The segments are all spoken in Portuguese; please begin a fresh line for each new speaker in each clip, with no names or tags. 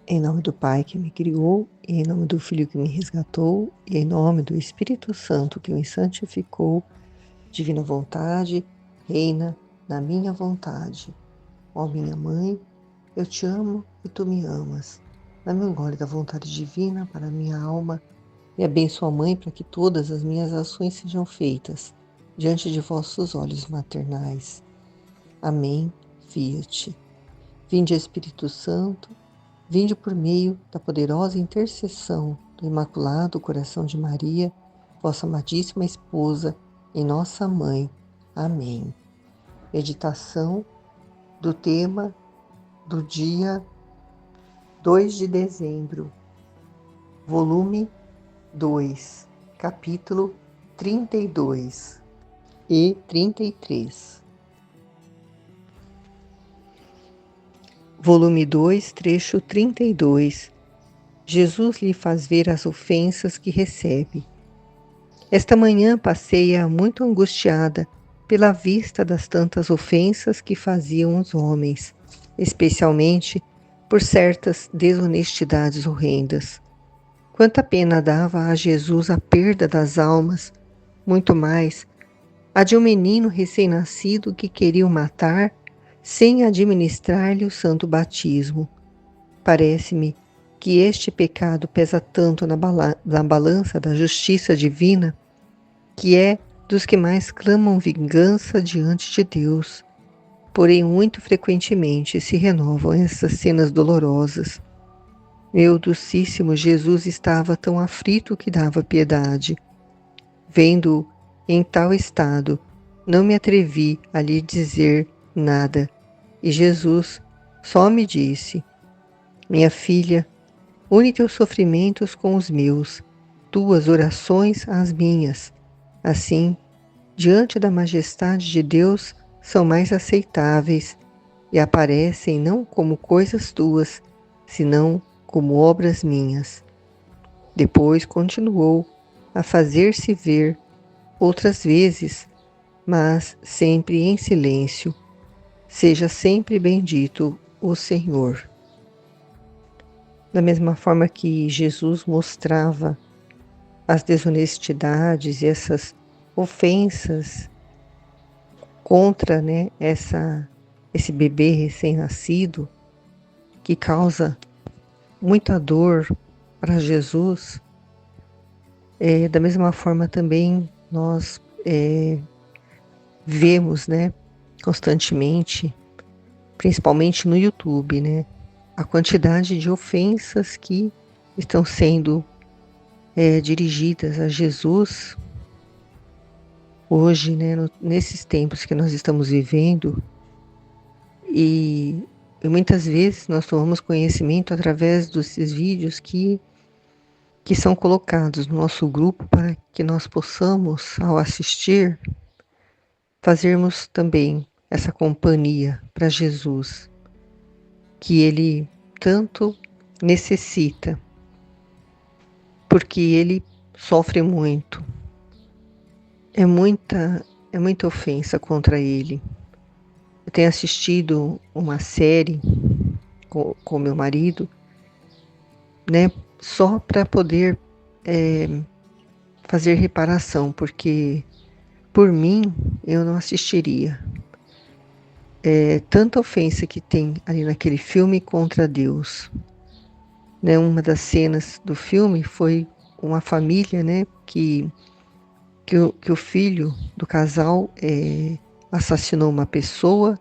Em nome do Pai que me criou, e em nome do Filho que me resgatou, e em nome do Espírito Santo que me santificou, divina vontade, reina na minha vontade. Ó minha mãe, eu te amo e tu me amas. Dá-me um gole da vontade divina para a minha alma e abençoa a mãe para que todas as minhas ações sejam feitas diante de vossos olhos maternais. Amém. Fiat. Vinde, Espírito Santo, vinde por meio da poderosa intercessão do Imaculado Coração de Maria, vossa amadíssima esposa e nossa mãe. Amém. Meditação do tema do dia 2 de dezembro, volume 2, capítulo 32 e 33. Volume 2, trecho 32. Jesus lhe faz ver as ofensas que recebe. Esta manhã passei-a muito angustiada pela vista das tantas ofensas que faziam os homens, especialmente por certas desonestidades horrendas. Quanta pena dava a Jesus a perda das almas, muito mais a de um menino recém-nascido que queriam matar sem administrar-lhe o santo batismo. Parece-me que este pecado pesa tanto na balança da justiça divina, que é dos que mais clamam vingança diante de Deus. Porém, muito frequentemente se renovam essas cenas dolorosas. Meu docíssimo Jesus estava tão aflito que dava piedade. Vendo-o em tal estado, não me atrevi a lhe dizer nada, e Jesus só me disse: minha filha, une teus sofrimentos com os meus, tuas orações às minhas. Assim, diante da majestade de Deus, são mais aceitáveis e aparecem não como coisas tuas, senão como obras minhas. Depois continuou a fazer-se ver outras vezes, mas sempre em silêncio. Seja sempre bendito o Senhor. Da mesma forma que Jesus mostrava as desonestidades e essas ofensas contra, esse bebê recém-nascido, que causa muita dor para Jesus, da mesma forma também nós vemos, constantemente, principalmente no YouTube, a quantidade de ofensas que estão sendo dirigidas a Jesus hoje, nesses tempos que nós estamos vivendo, e muitas vezes nós tomamos conhecimento através desses vídeos que são colocados no nosso grupo para que nós possamos, ao assistir, fazermos também essa companhia para Jesus, que Ele tanto necessita, porque Ele sofre muito. É muita ofensa contra Ele. Eu tenho assistido uma série com meu marido, só para poder fazer reparação, porque por mim eu não assistiria. Tanta ofensa que tem ali naquele filme contra Deus. Uma das cenas do filme foi uma família, que o filho do casal assassinou uma pessoa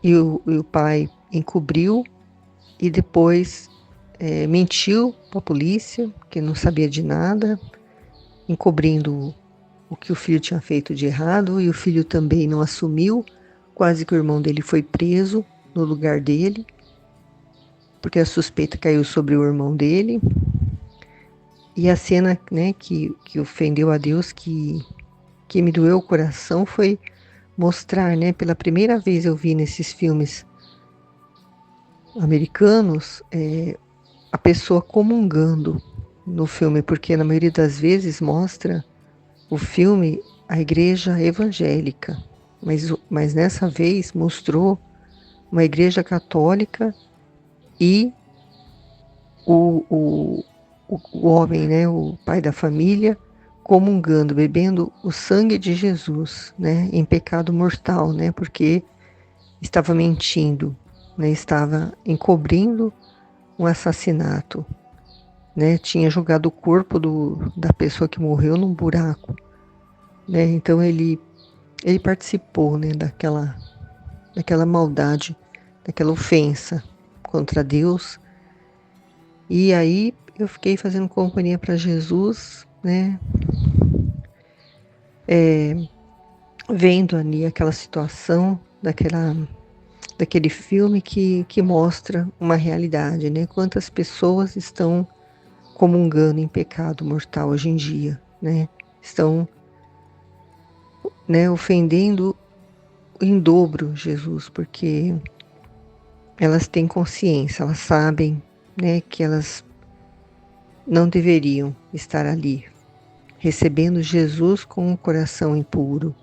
e o pai encobriu e depois mentiu para a polícia, que não sabia de nada, encobrindo o que o filho tinha feito de errado, e o filho também não assumiu. Quase que o irmão dele foi preso no lugar dele, porque a suspeita caiu sobre o irmão dele. E a cena que ofendeu a Deus, que me doeu o coração, foi mostrar, pela primeira vez eu vi nesses filmes americanos, a pessoa comungando no filme, porque na maioria das vezes mostra o filme a igreja evangélica, mas nessa vez mostrou uma igreja católica e o, o, o homem, né, o pai da família, comungando, bebendo o sangue de Jesus, né, em pecado mortal, né, porque estava mentindo, né, estava encobrindo um assassinato, né, tinha jogado o corpo da pessoa que morreu num buraco, né, então ele participou, né, daquela maldade, daquela ofensa contra Deus. E aí eu fiquei fazendo companhia para Jesus, né, vendo ali aquela situação, daquele filme que mostra uma realidade, né? Quantas pessoas estão comungando em pecado mortal hoje em dia, né? Estão, né, ofendendo em dobro Jesus, porque elas têm consciência, elas sabem, né, que elas não deveriam estar ali, recebendo Jesus com um coração impuro.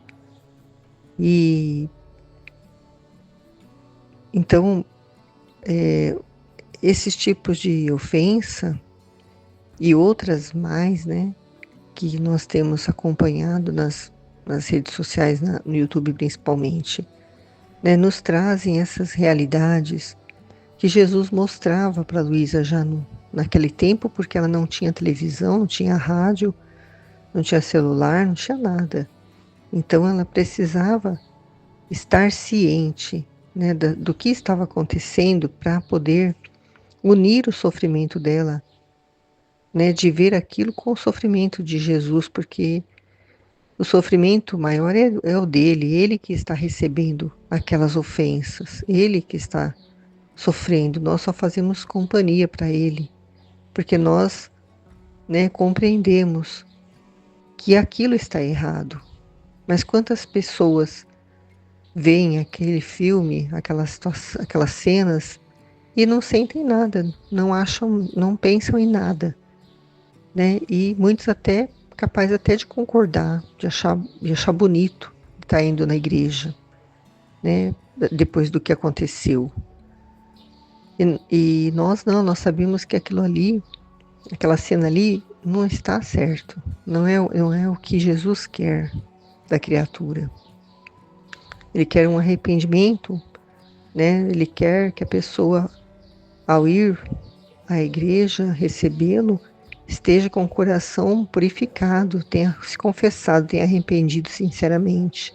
E então, esses tipos de ofensa e outras mais, né, que nós temos acompanhado nas redes sociais, no YouTube principalmente, né, nos trazem essas realidades que Jesus mostrava para Luísa já naquele tempo, porque ela não tinha televisão, não tinha rádio, não tinha celular, não tinha nada. Então ela precisava estar ciente, né, do que estava acontecendo para poder unir o sofrimento dela, né, de ver aquilo com o sofrimento de Jesus, porque o sofrimento maior é o dele, ele que está recebendo aquelas ofensas, ele que está sofrendo. Nós só fazemos companhia para ele, porque nós, né, compreendemos que aquilo está errado. Mas quantas pessoas veem aquele filme, aquelas cenas e não sentem nada, não acham, não pensam em nada, né? E muitos até capazes até de concordar, de achar bonito estar indo na igreja, né? Depois do que aconteceu. E nós não, nós sabemos que aquilo ali, aquela cena ali, não está certo. Não é o que Jesus quer da criatura. Ele quer um arrependimento, né? Ele quer que a pessoa, ao ir à igreja, recebê-lo, esteja com o coração purificado, tenha se confessado, tenha arrependido sinceramente,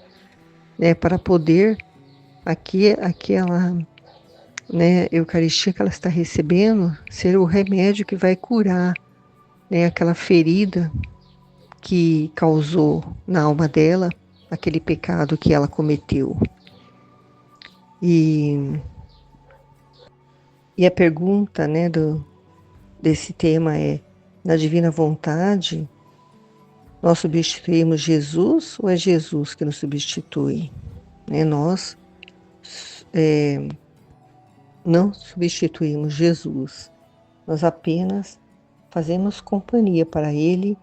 né? Para poder aquela, né, Eucaristia que ela está recebendo ser o remédio que vai curar, né, aquela ferida que causou na alma dela aquele pecado que ela cometeu. E, e a pergunta, né, desse tema é: na divina vontade, nós substituímos Jesus ou é Jesus que nos substitui? Né, nós não substituímos Jesus, nós apenas fazemos companhia para Ele,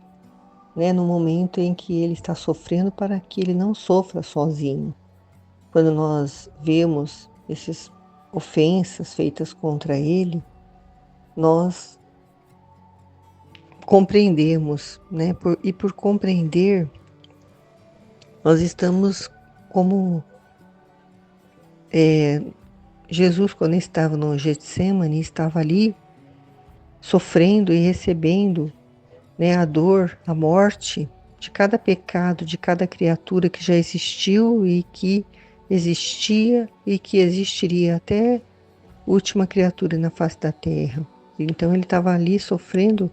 né, no momento em que Ele está sofrendo, para que Ele não sofra sozinho. Quando nós vemos essas ofensas feitas contra Ele, nós compreendemos, né? E por compreender, nós estamos como Jesus, quando estava no Getsemane, estava ali sofrendo e recebendo, né, a dor, a morte de cada pecado, de cada criatura que já existiu e que existia e que existiria até a última criatura na face da terra. Então ele estava ali sofrendo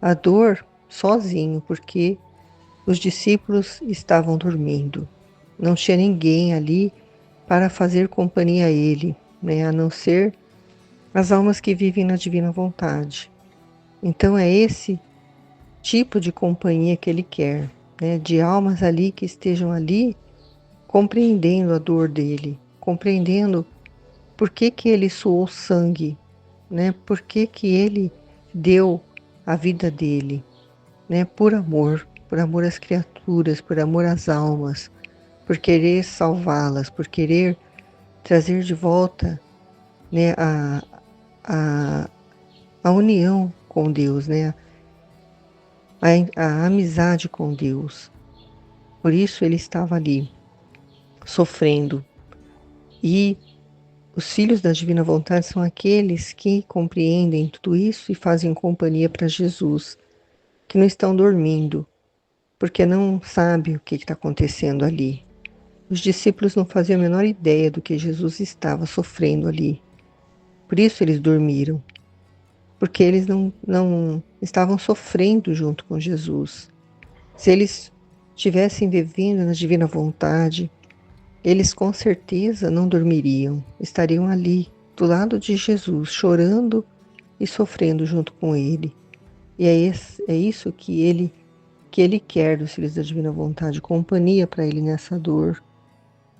a dor sozinho, porque os discípulos estavam dormindo. Não tinha ninguém ali para fazer companhia a ele, né, a não ser as almas que vivem na divina vontade. Então é esse tipo de companhia que ele quer, né, de almas ali que estejam ali compreendendo a dor dele, compreendendo por que que ele suou sangue, né, por que que ele deu a vida dele, né, por amor às criaturas, por amor às almas, por querer salvá-las, por querer trazer de volta, né, a a união com Deus, né? A amizade com Deus. Por isso ele estava ali, sofrendo. E os filhos da divina vontade são aqueles que compreendem tudo isso e fazem companhia para Jesus, que não estão dormindo, porque não sabem o que está acontecendo ali. Os discípulos não faziam a menor ideia do que Jesus estava sofrendo ali. Por isso eles dormiram, porque eles não estavam sofrendo junto com Jesus. Se eles estivessem vivendo na divina vontade, eles com certeza não dormiriam, estariam ali, do lado de Jesus, chorando e sofrendo junto com ele. E é isso que ele quer dos filhos da divina vontade, companhia para ele nessa dor,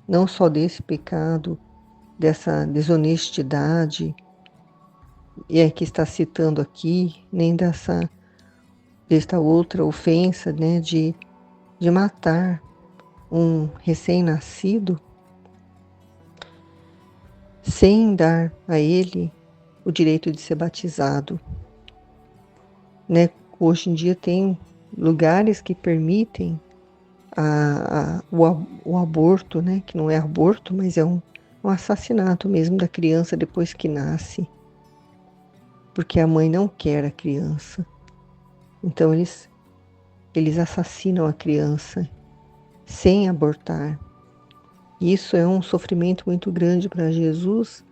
não só desse pecado, dessa desonestidade, que está citando aqui, nem desta outra ofensa, né, de matar um recém-nascido sem dar a ele o direito de ser batizado, né? Hoje em dia tem lugares que permitem o aborto, né? Que não é aborto, mas é um assassinato mesmo da criança depois que nasce, porque a mãe não quer a criança. Então eles assassinam a criança sem abortar. Isso é um sofrimento muito grande para Jesus,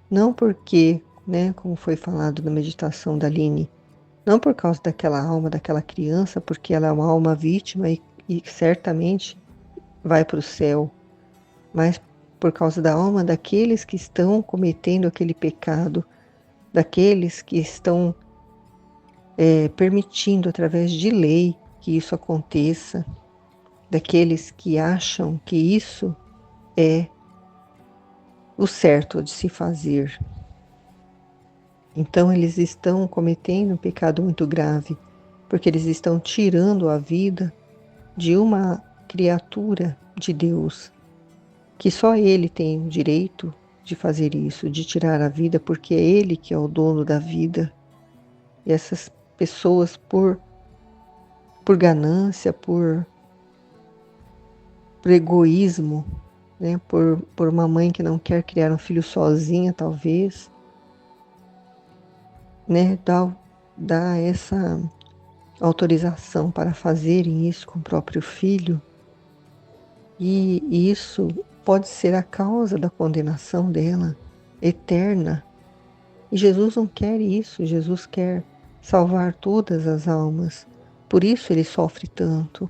não porque, né, como foi falado na meditação da Aline, não por causa daquela alma, daquela criança, porque ela é uma alma vítima e certamente vai para o céu, mas por causa da alma daqueles que estão cometendo aquele pecado, daqueles que estão permitindo através de lei que isso aconteça, daqueles que acham que isso é o certo de se fazer. Então eles estão cometendo um pecado muito grave, porque eles estão tirando a vida de uma criatura de Deus, que só Ele tem o direito de fazer isso, de tirar a vida, porque é Ele que é o dono da vida. E essas pessoas, por ganância, por egoísmo, né, por uma mãe que não quer criar um filho sozinha, talvez, né, dá essa autorização para fazerem isso com o próprio filho, e isso pode ser a causa da condenação dela eterna. E Jesus não quer isso, Jesus quer salvar todas as almas. Por isso ele sofre tanto.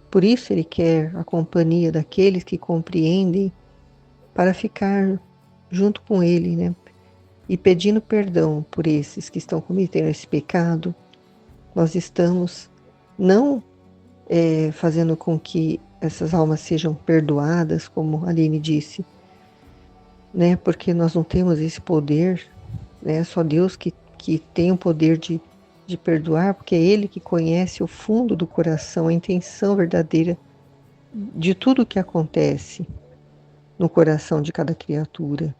Por isso ele quer a companhia daqueles que compreendem para ficar junto com ele, né? E pedindo perdão por esses que estão cometendo esse pecado. Nós estamos não fazendo com que essas almas sejam perdoadas, como a Aline disse, né? Porque nós não temos esse poder, né? Só Deus que tem o poder de perdoar, porque é Ele que conhece o fundo do coração, a intenção verdadeira de tudo o que acontece no coração de cada criatura.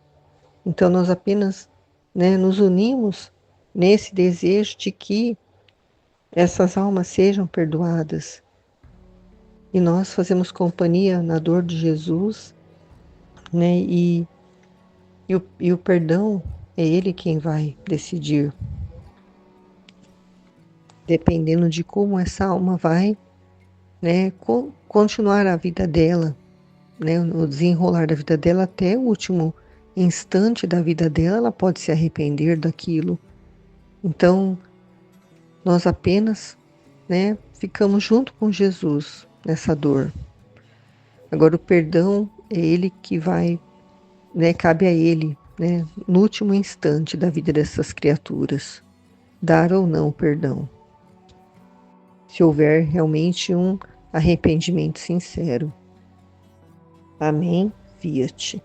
Então nós apenas, né, nos unimos nesse desejo de que essas almas sejam perdoadas. E nós fazemos companhia na dor de Jesus, né? E o perdão é Ele quem vai decidir, dependendo de como essa alma vai, né, continuar a vida dela, né, no desenrolar da vida dela até o último instante da vida dela, ela pode se arrepender daquilo. Então, nós apenas, né, ficamos junto com Jesus nessa dor. Agora, o perdão é Ele que vai, né, cabe a Ele, né, no último instante da vida dessas criaturas, dar ou não o perdão, se houver realmente um arrependimento sincero. Amém. Fiat.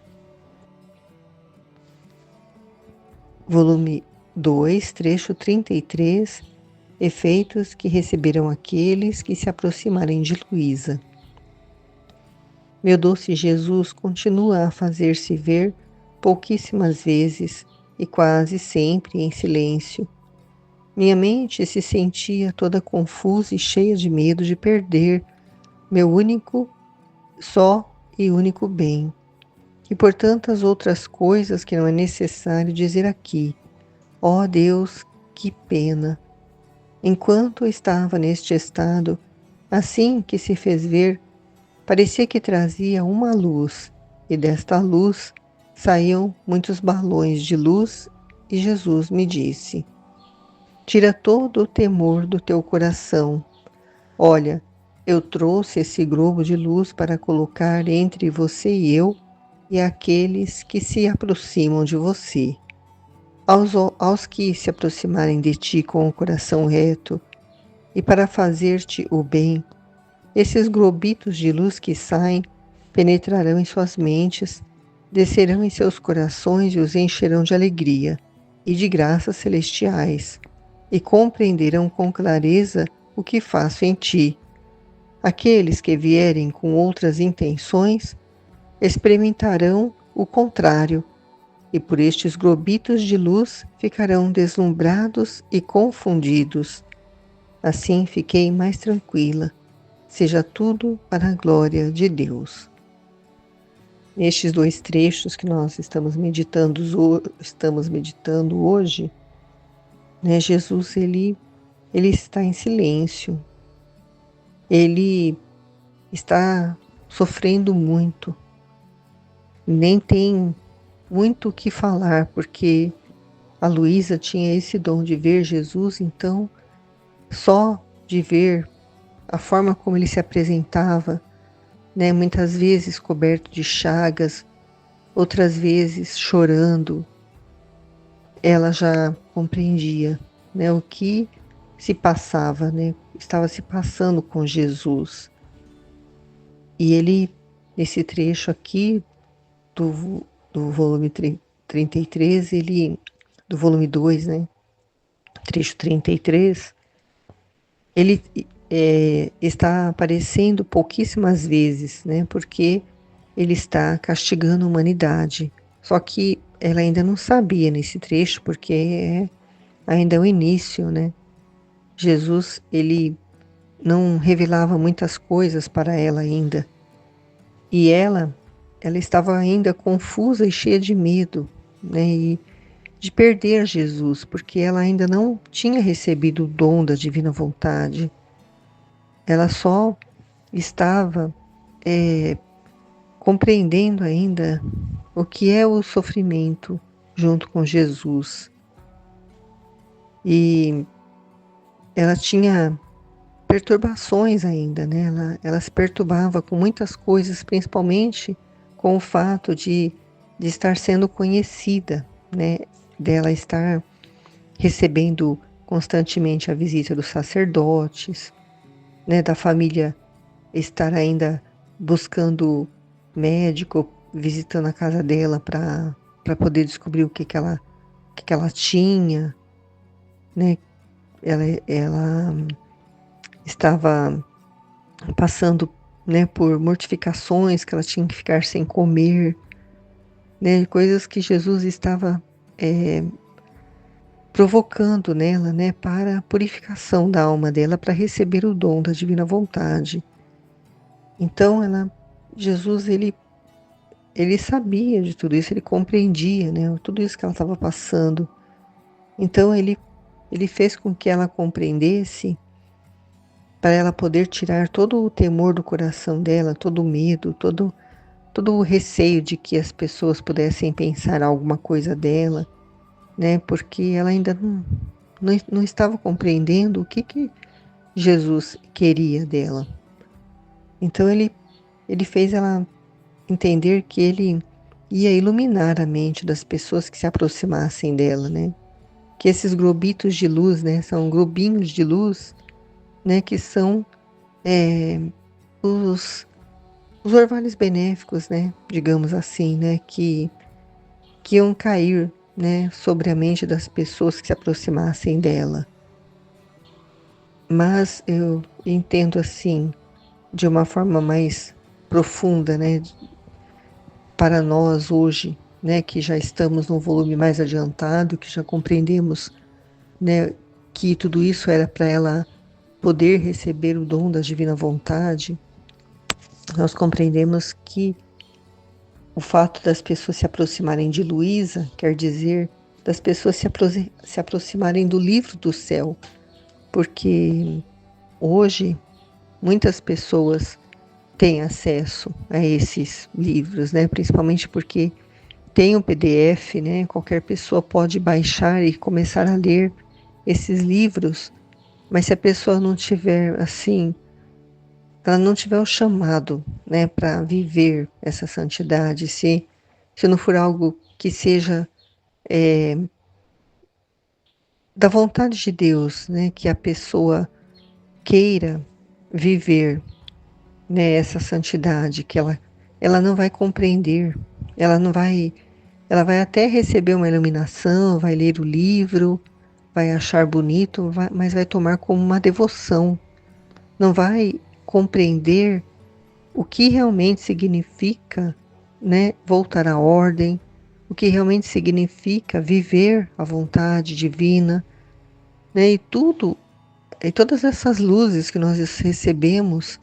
Volume 2, trecho 33, efeitos que receberão aqueles que se aproximarem de Luísa. Meu doce Jesus continua a fazer-se ver pouquíssimas vezes e quase sempre em silêncio, Minha mente se sentia toda confusa e cheia de medo de perder meu único, só e único bem, e por tantas outras coisas que não é necessário dizer aqui. Ó Deus, que pena! Enquanto eu estava neste estado, assim que se fez ver, parecia que trazia uma luz, e desta luz saíam muitos balões de luz, e Jesus me disse: Tira todo o temor do teu coração. Olha, eu trouxe esse globo de luz para colocar entre você e eu e aqueles que se aproximam de você. Aos que se aproximarem de ti com o coração reto e para fazer-te o bem, esses globitos de luz que saem penetrarão em suas mentes, descerão em seus corações e os encherão de alegria e de graças celestiais, e compreenderão com clareza o que faço em ti. Aqueles que vierem com outras intenções experimentarão o contrário, e por estes globitos de luz ficarão deslumbrados e confundidos. Assim fiquei mais tranquila. Seja tudo para a glória de Deus. Nestes dois trechos que nós estamos meditando hoje, né, Jesus ele está em silêncio. Ele está sofrendo muito. Nem tem muito o que falar, porque a Luísa tinha esse dom de ver Jesus, então só de ver a forma como ele se apresentava, né, muitas vezes coberto de chagas, outras vezes chorando, ela já compreendia, né, o que se passava, né, estava se passando com Jesus. E ele, nesse trecho aqui do volume 33, do volume 2, né, trecho 33, ele está aparecendo pouquíssimas vezes, né, porque ele está castigando a humanidade. Só que ela ainda não sabia nesse trecho, porque ainda é o início, né? Jesus, ele não revelava muitas coisas para ela ainda. E ela estava ainda confusa e cheia de medo, né? E de perder Jesus, porque ela ainda não tinha recebido o dom da divina vontade. Ela só estava compreendendo ainda o que é o sofrimento junto com Jesus. E ela tinha perturbações ainda, né? Ela se perturbava com muitas coisas, principalmente com o fato de estar sendo conhecida, né? Dela estar recebendo constantemente a visita dos sacerdotes, né? Da família estar ainda buscando médico, visitando a casa dela para poder descobrir o que ela tinha, né? Ela estava passando, né, por mortificações, que ela tinha que ficar sem comer, né? Coisas que Jesus estava provocando nela, né, para a purificação da alma dela, para receber o dom da divina vontade. Então, Jesus, ele sabia de tudo isso, ele compreendia, né, tudo isso que ela estava passando. Então, ele fez com que ela compreendesse, para ela poder tirar todo o temor do coração dela, todo o medo, todo o receio de que as pessoas pudessem pensar alguma coisa dela, né? Porque ela ainda não estava compreendendo o que Jesus queria dela. Então ele fez ela entender que ele ia iluminar a mente das pessoas que se aproximassem dela, né? Que esses globitos de luz, né, são globinhos de luz, né, que são os orvalhos benéficos, né, digamos assim, né, que iam cair, né, sobre a mente das pessoas que se aproximassem dela. Mas eu entendo assim, de uma forma mais profunda, né, para nós hoje, né, que já estamos num volume mais adiantado, que já compreendemos, né, que tudo isso era para ela poder receber o dom da divina vontade, nós compreendemos que o fato das pessoas se aproximarem de Luísa quer dizer das pessoas se aproximarem do livro do céu, porque hoje muitas pessoas têm acesso a esses livros, né? Principalmente porque tem o PDF, né? Qualquer pessoa pode baixar e começar a ler esses livros, mas se a pessoa não tiver assim, ela não tiver o chamado, né, para viver essa santidade, se não for algo que seja da vontade de Deus, né, que a pessoa queira viver, né, essa santidade, que ela não vai compreender, ela não vai, ela vai até receber uma iluminação, vai ler o livro, vai achar bonito, mas vai tomar como uma devoção, não vai compreender o que realmente significa, né, voltar à ordem, o que realmente significa viver a vontade divina, né, e todas essas luzes que nós recebemos,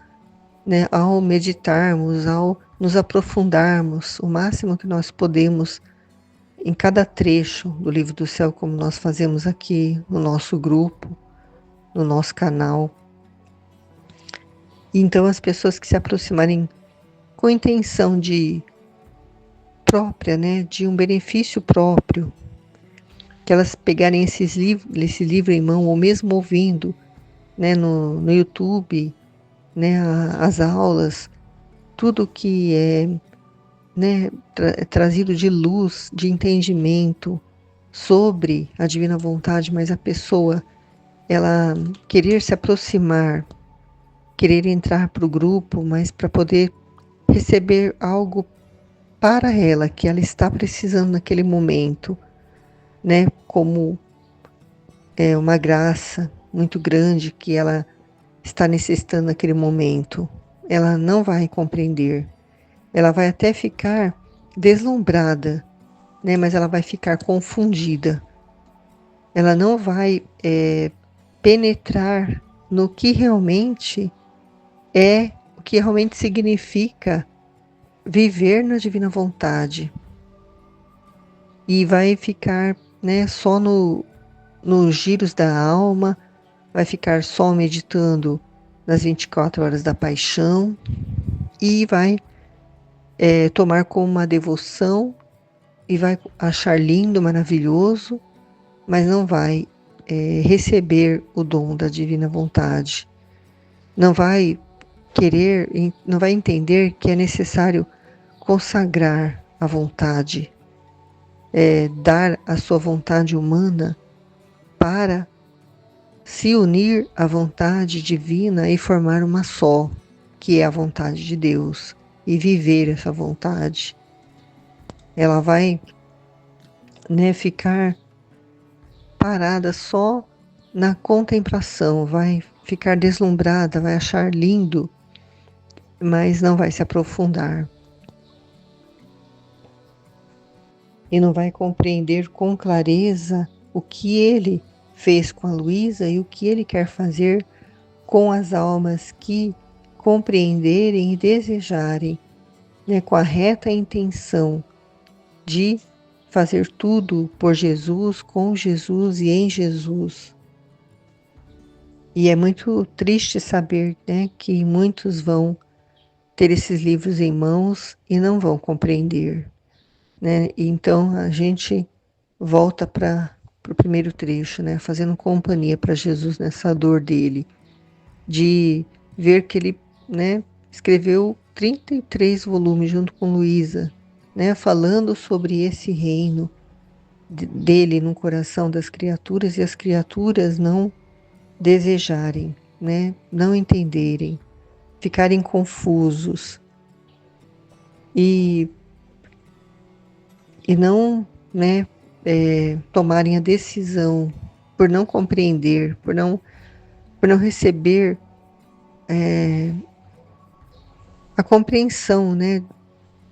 né, ao meditarmos, ao nos aprofundarmos o máximo que nós podemos em cada trecho do Livro do Céu, como nós fazemos aqui no nosso grupo, no nosso canal. E então as pessoas que se aproximarem com intenção de própria, né, de um benefício próprio, que elas pegarem esse livro em mão, ou mesmo ouvindo, né, no YouTube, né, as aulas, tudo que é, né, trazido de luz, de entendimento sobre a divina vontade, mas a pessoa, ela querer se aproximar, querer entrar para o grupo, mas para poder receber algo para ela, que ela está precisando naquele momento, né, como uma graça muito grande que ela está necessitando naquele momento. Ela não vai compreender, ela vai até ficar deslumbrada, né, mas ela vai ficar confundida. Ela não vai penetrar no que realmente o que realmente significa viver na divina vontade. E vai ficar, né, só nos giros da alma, vai ficar só meditando nas 24 horas da paixão e vai tomar como uma devoção e vai achar lindo, maravilhoso, mas não vai receber o dom da divina vontade. Não vai querer, não vai entender que é necessário consagrar a vontade, dar a sua vontade humana para se unir à vontade divina e formar uma só, que é a vontade de Deus, e viver essa vontade. Ela vai, né, ficar parada só na contemplação, vai ficar deslumbrada, vai achar lindo, mas não vai se aprofundar. E não vai compreender com clareza o que ele fez com a Luísa e o que ele quer fazer com as almas que compreenderem e desejarem, né, com a reta intenção de fazer tudo por Jesus, com Jesus e em Jesus. E é muito triste saber, né, que muitos vão ter esses livros em mãos e não vão compreender, né? E então a gente volta para o primeiro trecho, né, fazendo companhia para Jesus nessa dor dele, de ver que ele, né, escreveu 33 volumes junto com Luísa, né, falando sobre esse reino dele no coração das criaturas, e as criaturas não desejarem, né, não entenderem, ficarem confusos e não, né, tomarem a decisão por não compreender, por não receber a compreensão, né,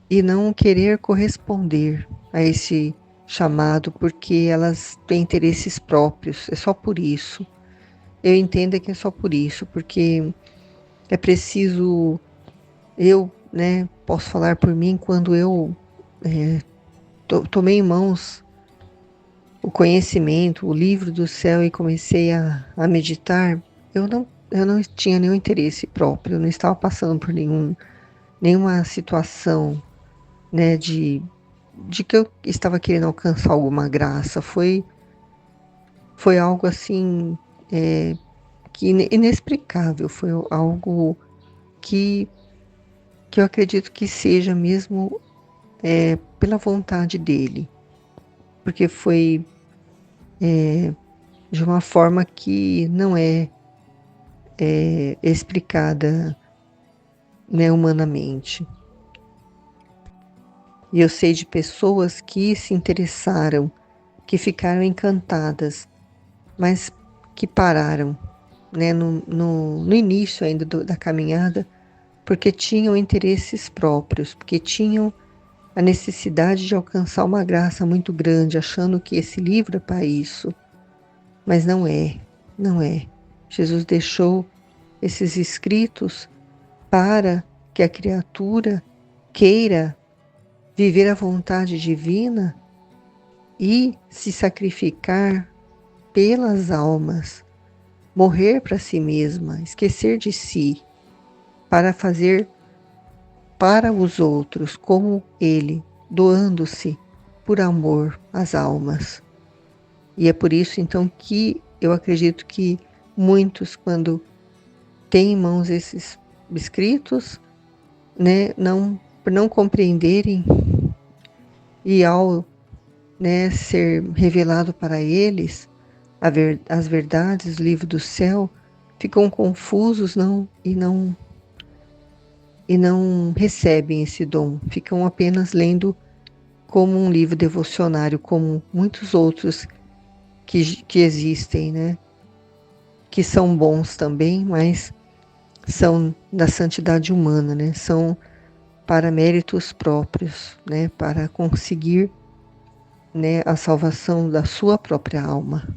e não querer corresponder a esse chamado porque elas têm interesses próprios, é só por isso. Eu entendo que é só por isso, porque é preciso, eu, né, posso falar por mim, quando eu tomei em mãos o conhecimento, o livro do céu e comecei a meditar, eu não tinha nenhum interesse próprio, eu não estava passando por nenhuma situação, né, de que eu estava querendo alcançar alguma graça. Foi algo assim, que inexplicável, foi algo que, que eu acredito que seja mesmo pela vontade dele, porque foi de uma forma que não é explicada, né, humanamente. E eu sei de pessoas que se interessaram, que ficaram encantadas, mas que pararam, né, no início ainda da caminhada, porque tinham interesses próprios, porque tinham a necessidade de alcançar uma graça muito grande, achando que esse livro é para isso. Mas não é, não é. Jesus deixou esses escritos para que a criatura queira viver a vontade divina e se sacrificar pelas almas, morrer para si mesma, esquecer de si, para fazer para os outros como ele, doando-se por amor às almas. E é por isso então que eu acredito que muitos, quando têm em mãos esses escritos, né, por não compreenderem, e ao, né, ser revelado para eles as verdades do livro do céu, ficam confusos, e não recebem esse dom, ficam apenas lendo como um livro devocionário, como muitos outros que existem, né? Que são bons também, mas são da santidade humana, né? São para méritos próprios, né? Para conseguir, né, a salvação da sua própria alma,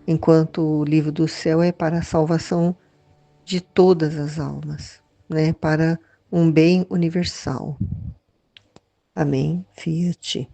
enquanto o livro do céu é para a salvação de todas as almas, né? Para um bem universal. Amém. Fiat.